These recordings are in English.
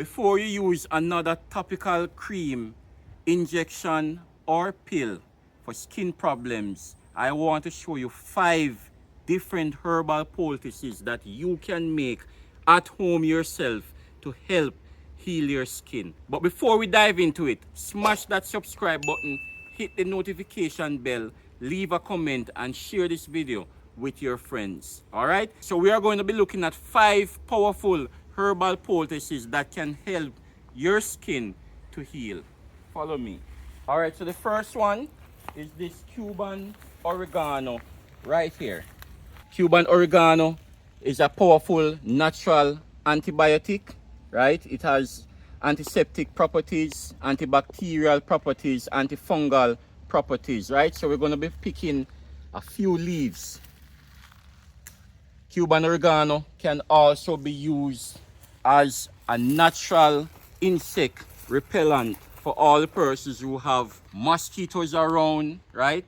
Before you use another topical cream, injection, or pill for skin problems, I want to show you 5 different herbal poultices that you can make at home yourself to help heal your skin. But before we dive into it, smash that subscribe button, hit the notification bell, leave a comment, and share this video with your friends. All right, so we are going to be looking at 5 powerful herbal poultices that can help your skin to heal. Follow me. All right, so the first one is this Cuban oregano right here. Cuban oregano is a powerful natural antibiotic, right? It has antiseptic properties, antibacterial properties, antifungal properties, right? So we're going to be picking a few leaves. Cuban oregano can also be used as a natural insect repellent for all the persons who have mosquitoes around, right?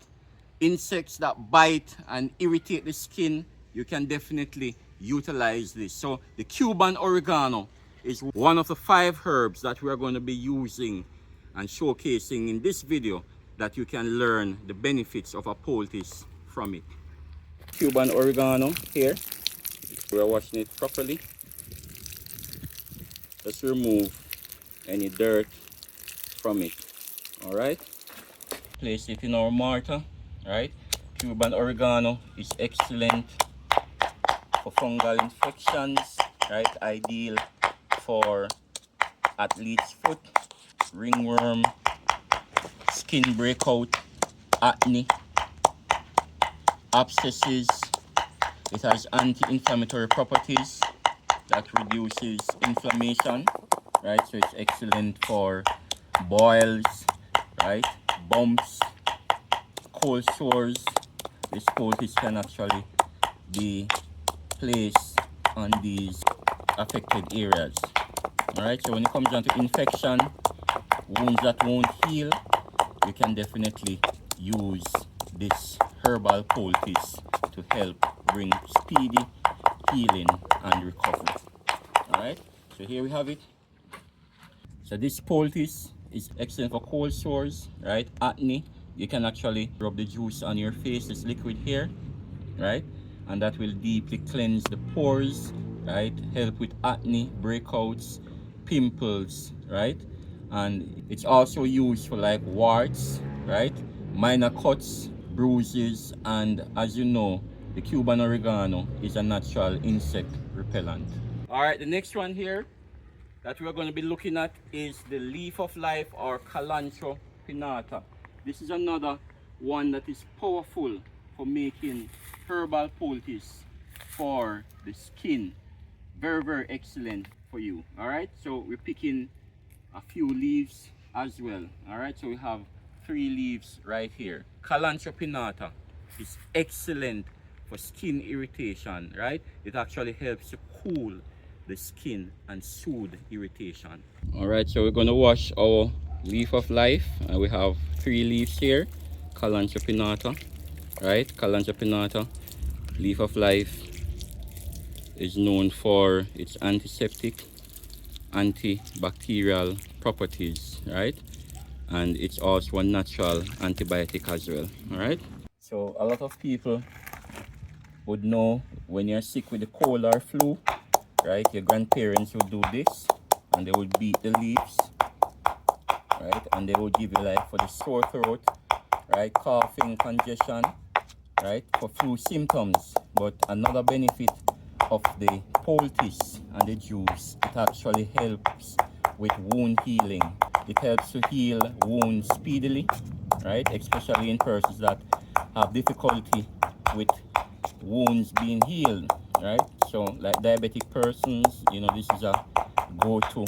Insects that bite and irritate the skin. You can definitely utilize this. So the Cuban oregano is one of the 5 herbs that we are going to be using and showcasing in this video that you can learn the benefits of a poultice from it. Cuban oregano here. We are washing it properly. Let's remove any dirt from it. All right. Place it in our mortar. Right. Cuban oregano is excellent for fungal infections. Right. Ideal for athlete's foot, ringworm, skin breakout, acne, abscesses. It has anti-inflammatory properties that reduces inflammation, right? So it's excellent for boils, right? Bumps, cold sores. This poultice can actually be placed on these affected areas. All right, so when it comes down to infection, wounds that won't heal, you can definitely use this herbal poultice to help bring speedy healing and recovery. All right, so here we have it. So this poultice is excellent for cold sores, right? Acne. You can actually rub the juice on your face, this liquid here, right? And that will deeply cleanse the pores, right? Help with acne, breakouts, pimples, right? And it's also used for like warts, right? Minor cuts, bruises, and as you know, the Cuban oregano is a natural insect repellent. All right, the next one here that we're going to be looking at is the leaf of life, or Kalanchoe Pinnata. This is another one that is powerful for making herbal poultice for the skin. Very, very excellent for you. All right, so we're picking a few leaves as well. All right, so we have 3 leaves right here. Kalanchoe Pinnata is excellent for skin irritation, right? It actually helps to cool the skin and soothe irritation. All right, so we're going to wash our leaf of life, and we have 3 leaves here. Kalanchoe Pinnata, right? Kalanchoe Pinnata, leaf of life, is known for its antiseptic, antibacterial properties, right? And it's also a natural antibiotic as well. All right, so a lot of people would know when you're sick with the cold or flu, right? Your grandparents would do this, and they would beat the leaves, right? And they would give you like for the sore throat, right? Coughing, congestion, right? For flu symptoms. But another benefit of the poultice and the juice, it actually helps with wound healing. It helps to heal wounds speedily, right? Especially in persons that have difficulty with wounds being healed, right? So like diabetic persons, you know, this is a go-to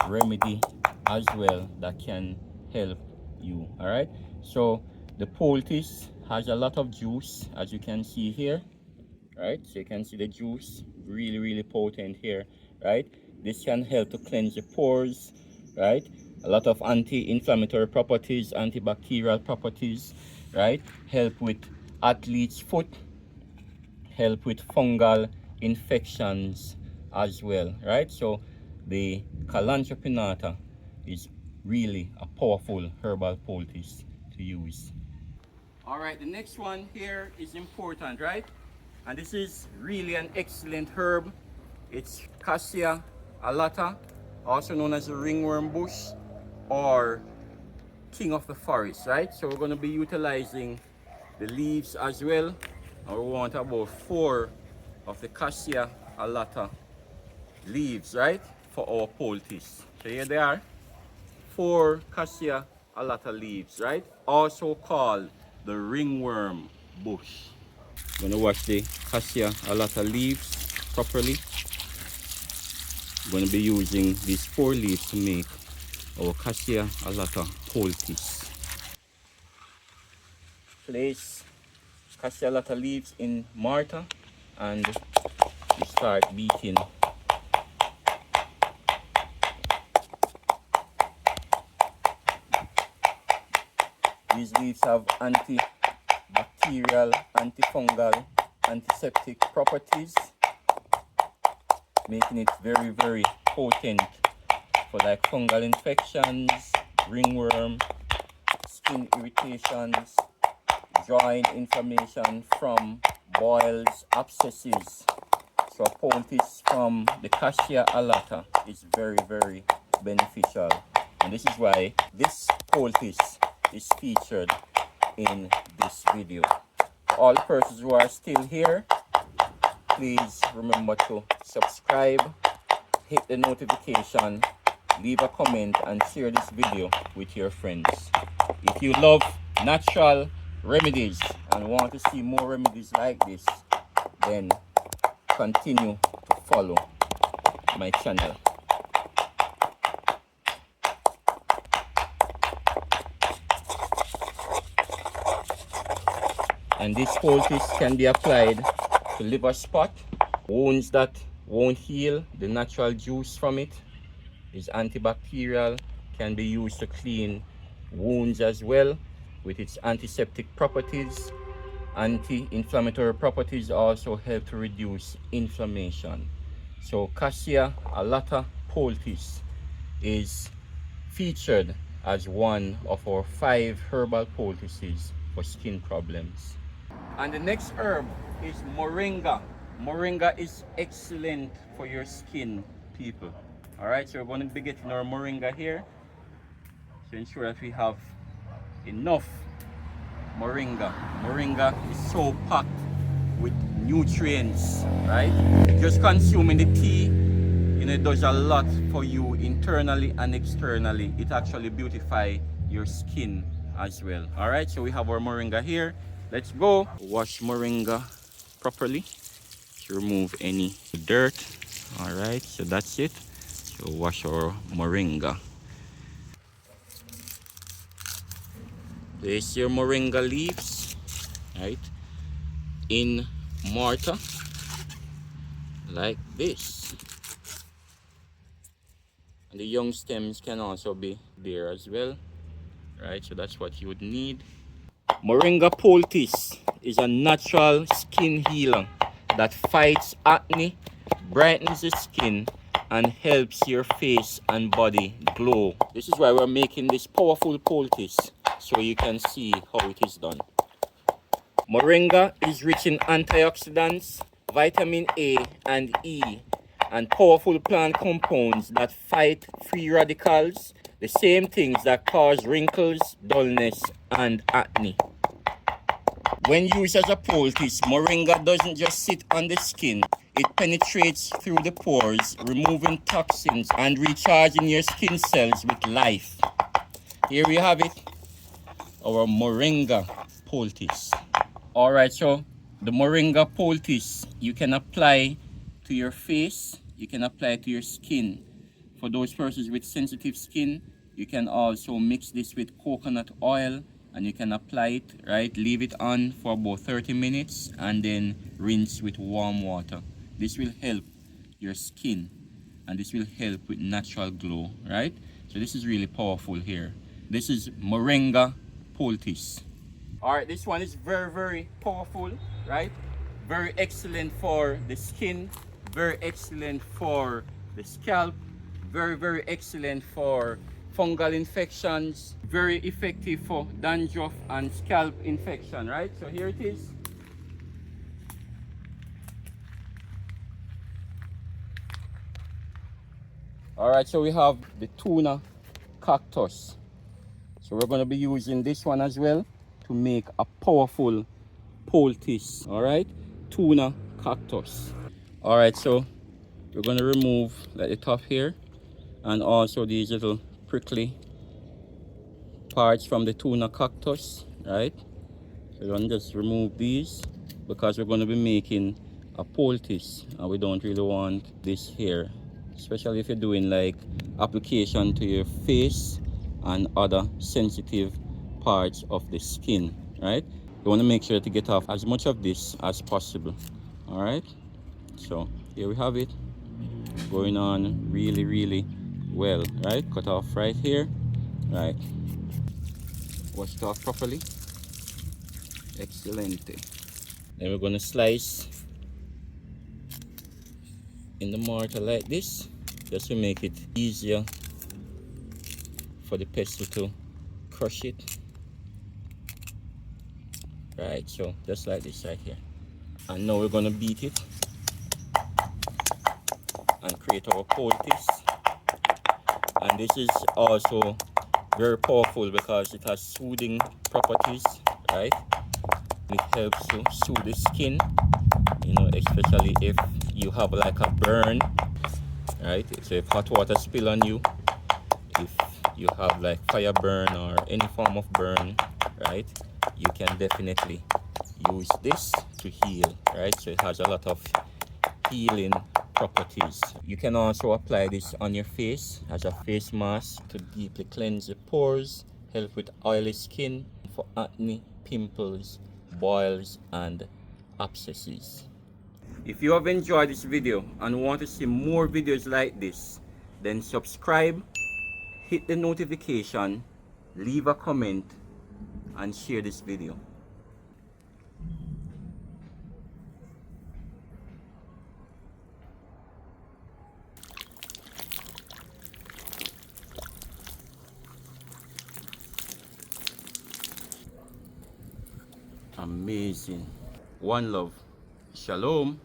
remedy as well that can help you. All right, so the poultice has a lot of juice, as you can see here, right? So you can see the juice, really potent here, right? This can help to cleanse the pores, right? A lot of anti-inflammatory properties, antibacterial properties, right? Help with athlete's foot, help with fungal infections as well, right? So the Kalanchoe Pinnata is really a powerful herbal poultice to use. All right, the next one here is important, right? And this is really an excellent herb. It's Cassia Alata, also known as the ringworm bush or king of the forest, right? So we're going to be utilizing the leaves as well. And we want about 4 of the Cassia Alata leaves, right, for our poultice. So here they are, 4 Cassia Alata leaves, right, also called the ringworm bush. I'm going to wash the Cassia Alata leaves properly. I'm going to be using these 4 leaves to make our Cassia Alata poultice. Place Cassia Alata leaves in mortar and we start beating. These leaves have antibacterial, antifungal, antiseptic properties, making it very, very potent for like fungal infections, ringworm, skin irritations, joint inflammation from boils, abscesses. So a poultice from the Cassia Alata is very, very beneficial. And this is why this poultice is featured in this video. For all the persons who are still here, please remember to subscribe, hit the notification, leave a comment and share this video with your friends. If you love natural remedies and want to see more remedies like this, then continue to follow my channel. And this poultice can be applied to liver spot, wounds that won't heal. The natural juice from it is antibacterial, can be used to clean wounds as well with its antiseptic properties. Anti-inflammatory properties also help to reduce inflammation. So Cassia Alata poultice is featured as one of our 5 herbal poultices for skin problems. And the next herb is Moringa. Moringa is excellent for your skin, people. All right, so we're going to be getting our Moringa here to ensure that we have enough Moringa. Moringa is so packed with nutrients, right? Just consuming the tea, you know, it does a lot for you internally and externally. It actually beautifies your skin as well. All right, so we have our Moringa here. Let's go. Wash Moringa properly to remove any dirt. All right, so that's it. So wash our Moringa. Place your Moringa leaves, right, in mortar like this. And the young stems can also be there as well, right? So that's what you would need. Moringa poultice is a natural skin healer that fights acne, brightens the skin, and helps your face and body glow. This is why we're making this powerful poultice, so you can see how it is done. Moringa is rich in antioxidants, vitamin A and E, and powerful plant compounds that fight free radicals, the same things that cause wrinkles, dullness, and acne. When used as a poultice, Moringa doesn't just sit on the skin. It penetrates through the pores, removing toxins and recharging your skin cells with life. Here we have it, our Moringa poultice. All right, so the Moringa poultice you can apply to your face, you can apply to your skin. For those persons with sensitive skin, you can also mix this with coconut oil and you can apply it, right? Leave it on for about 30 minutes and then rinse with warm water. This will help your skin and this will help with natural glow, right? So this is really powerful here. This is Moringa poultice. All right, this one is very, very powerful, right? Very excellent for the skin, very excellent for the scalp, Very, very excellent for fungal infections. Very effective for dandruff and scalp infection, right? So here it is. All right, so we have the tuna cactus. So we're going to be using this one as well to make a powerful poultice. All right, tuna cactus. All right, so we're going to remove like the top here and also these little prickly parts from the tuna cactus, right? So we're going to just remove these because we're going to be making a poultice and we don't really want this here, especially if you're doing like application to your face and other sensitive parts of the skin, right? You want to make sure to get off as much of this as possible. All right, so here we have it, going on really, really well, right? Cut off right here, right? Wash it off properly. Excellent. Then we're going to slice in the mortar like this, just to make it easier for the pestle to crush it. Right, so just like this right here. And now we're going to beat it and create our poultice. And this is also very powerful because it has soothing properties, right? It helps to soothe the skin, you know, especially if you have like a burn, right? So if hot water spill on you, if you have like fire burn or any form of burn, right, you can definitely use this to heal, right? So it has a lot of healing properties. You can also apply this on your face as a face mask to deeply cleanse the pores, help with oily skin, for acne, pimples, boils and abscesses. If you have enjoyed this video and want to see more videos like this, then subscribe, hit the notification, leave a comment and share this video. Amazing. One love. Shalom.